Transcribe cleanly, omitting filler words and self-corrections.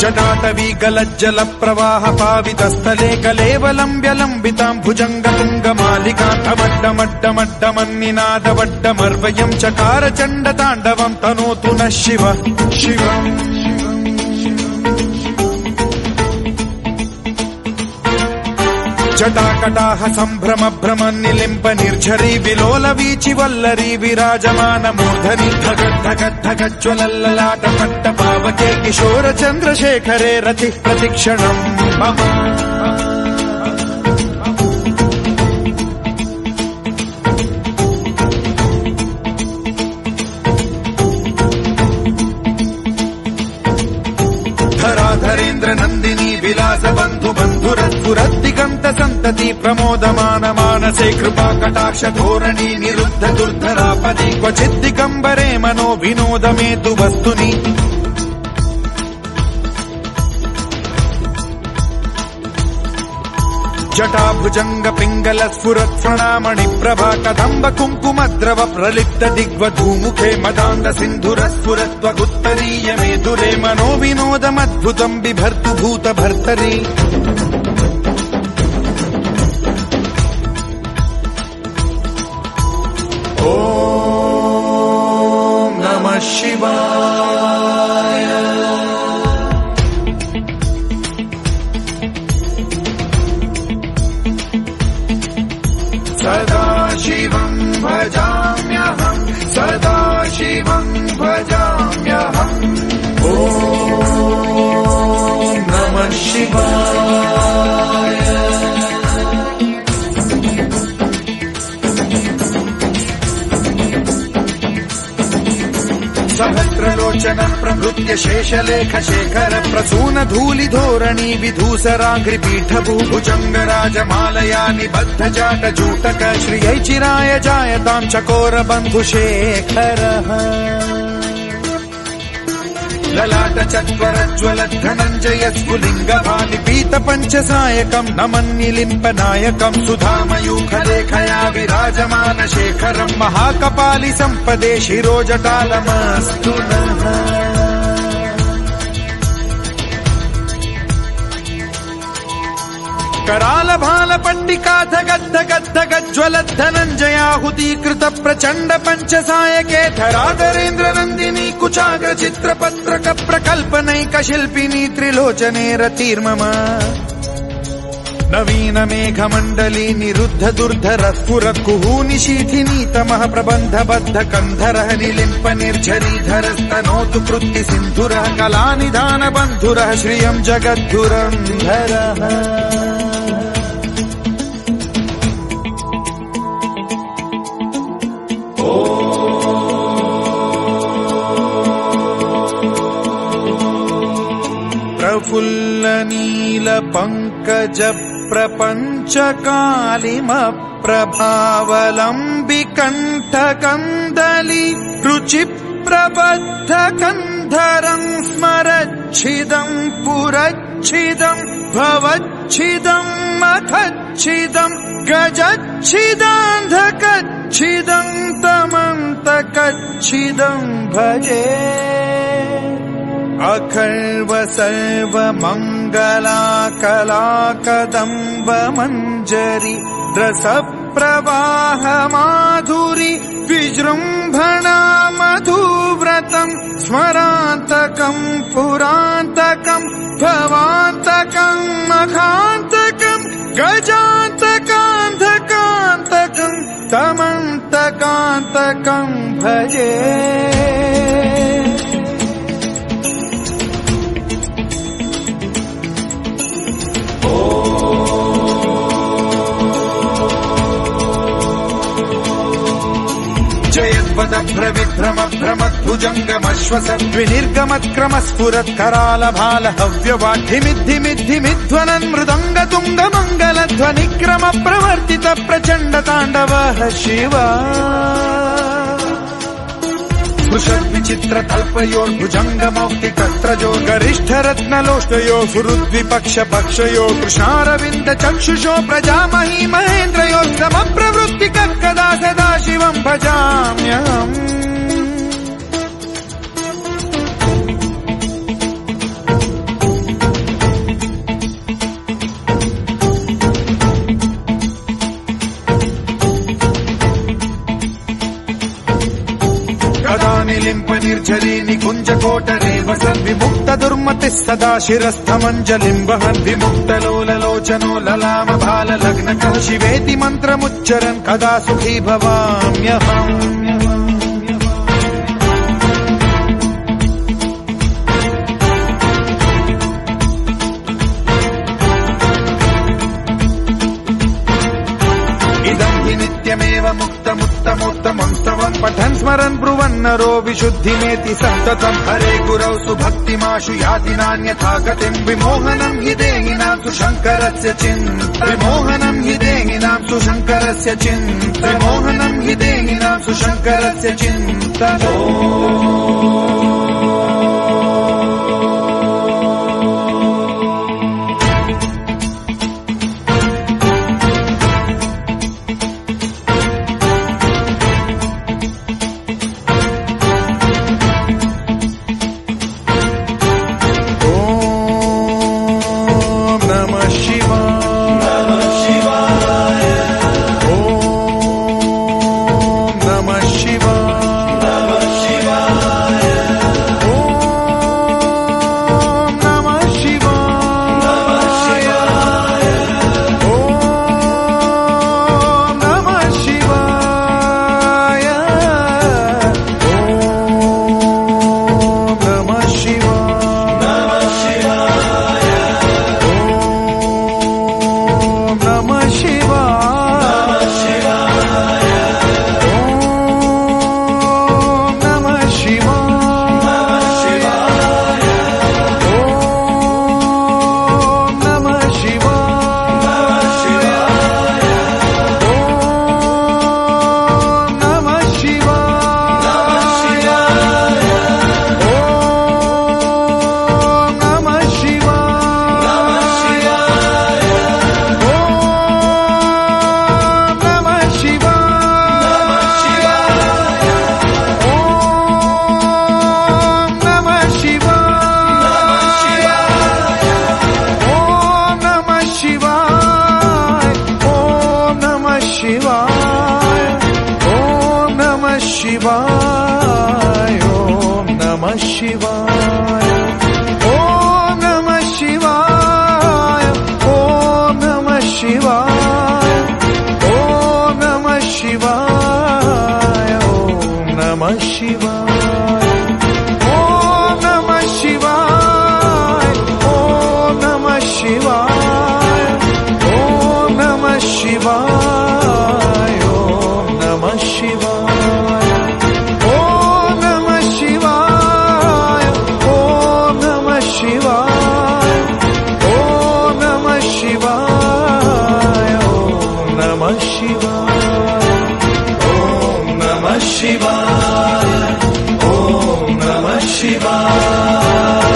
जटाटवी गलज्जल प्रवाह पावितस्थले कलेवलम्ब्य लम्बितां भुजङ्गतुङ्गमालिकान्तमड्डमड्डमड्डमन्निनादवड्डमर्वयं चकार चण्डताण्डवं तनोतु नः शिव शिवम् जटाकटाह सम्भ्रम भ्रम निलिम्ब निर्झरी विलोल वीचि वल्लरी विराजमान मूर्धनि धगद्धगद्धगज्ज्वलल्ललाट पट्ट पावके किशोर चन्द्रशेखरे रतिः प्रतिक्षणम् मम धराधरेन्द्र नन्दिनी विलास बन्धु बन्धुरद्भुरद्दिगन्त सन्तति प्रमोदमान मानसे कृपा कटाक्ष धोरणी निरुद्ध दुर्धरापदि क्वचिद्दिगम्बरे मनो विनोदमेतु वस्तुनि जटाभुजंग पिंगल स्फुरत् प्रणामणि प्रभा कदम्ब कुङ्कुमद्रव प्रलिप्त दिग्वधूमुखे मदान्द सिन्धुर स्फुरत्वगुत्तरीय मेधुरे मनो विनोदमद्भुतं बिभर्तु भूत भर्तरि ॐ नमः शिवाय सदा शिवं भजाम्यहं सदा शिवं भजाम्यहम् ॐ नमः शिवाय सहस्रलोचन प्रभृत्य शेषलेख शेखर प्रसून धूलि धोरणी विधूसराघ्रिपीठ भुजंगराजमालया निबद्ध जाट जूटक श्रियै चिराय जायतां चकोर बन्धुशेखरः ललाट चत्वरज्वल धनञ्जय स्फुलिङ्ग भालिपीत पञ्चसायकं नमन्निलिम्ब नायकं सुधामयूखलेखया विराजमान शेखरं महाकपालि सम्पदे शिरोजटालमस्तु नः कराल भाल पट्टिका धगद्धगद्धगज्ज्वल धनञ्जयाहुतीकृत प्रचण्ड पञ्चसायके धराधरेन्द्र नन्दिनी कुचाग्र चित्रपत्रक प्रकल्पनैक शिल्पिनी त्रिलोचने रतिर्मम नवीन मेघमण्डली निरुद्ध दुर्धर स्फुर कुहूनि शीथिनी तमः प्रबन्ध बद्ध कन्धरः निलिम्प निर्झरीधरस्तनोतु कृत्ति सिन्धुरः कलानिधान बन्धुरः श्रियं जगद्धुरन्धरः प्रफुल्ल नील पंकज प्रपंच कालिम प्रभावलंबि कंठ कंदली रुचि प्रबद्ध कंधरं स्मरच्छिदं पुरच्छिदं भवच्छिदं मखच्छिदं गजच्छिदान्धकच्छिदं तमन्तकच्छिदं भजे अखर्व सर्व मंगला कला कदम्ब मंजरी रस प्रवाह माधुरी विजृंभणा मधुव्रतं स्मरान्तकं पुरान्तकं भवान्तकं मखान्तकं गजान्तकान्धकान्तकं तमन्तकान्तकं भजे जयद्वद भ्रविभ्रम भ्रमद्भुजङ्गमश्वसद्विनिर्गमत्क्रम स्फुरत् कराल भाल हव्यवाढ्यमिद्धिमिद्धिमिध्वनन् मृदङ्ग तुङ्ग मङ्गलध्वनिक्रम प्रवर्तित प्रचण्ड ताण्डवः शिवा स्पृशद्विचित्र तल्पयोर्भुजङ्ग मौक्तिकस्त्रजो गरिष्ठ रत्नलोष्टयो सुहृद्विपक्ष पक्षयो कृष्णारविन्द चक्षुषो प्रजामही महेन्द्रयो समप्रवृत्तिक कदा सदा शिवं भजाम्यहम् पतिः सदा शिरस्थमञ्जलिम् वहन् विमुक्तलोललोचनो ललामभाललग्नकः शिवेति मन्त्रमुच्चरन् कदा सुखी भवाम्यहम् नित्यमेव मुक्तमुत्तमोत्तमं स्तवं पठन् स्मरन् ब्रुवन्नरो विशुद्धिमेति सन्ततम् हरे गुरौ सुभक्तिमाशु याति नान्यथा गतिम् विमोहनं हि देहिनां सुशङ्करस्य चिन्ता विमोहनं हि देहिनां सुशङ्करस्य चिन्ता विमोहनं हि देहिनां सुशङ्करस्य चिन्ता Shiva, Om Namah Shiva.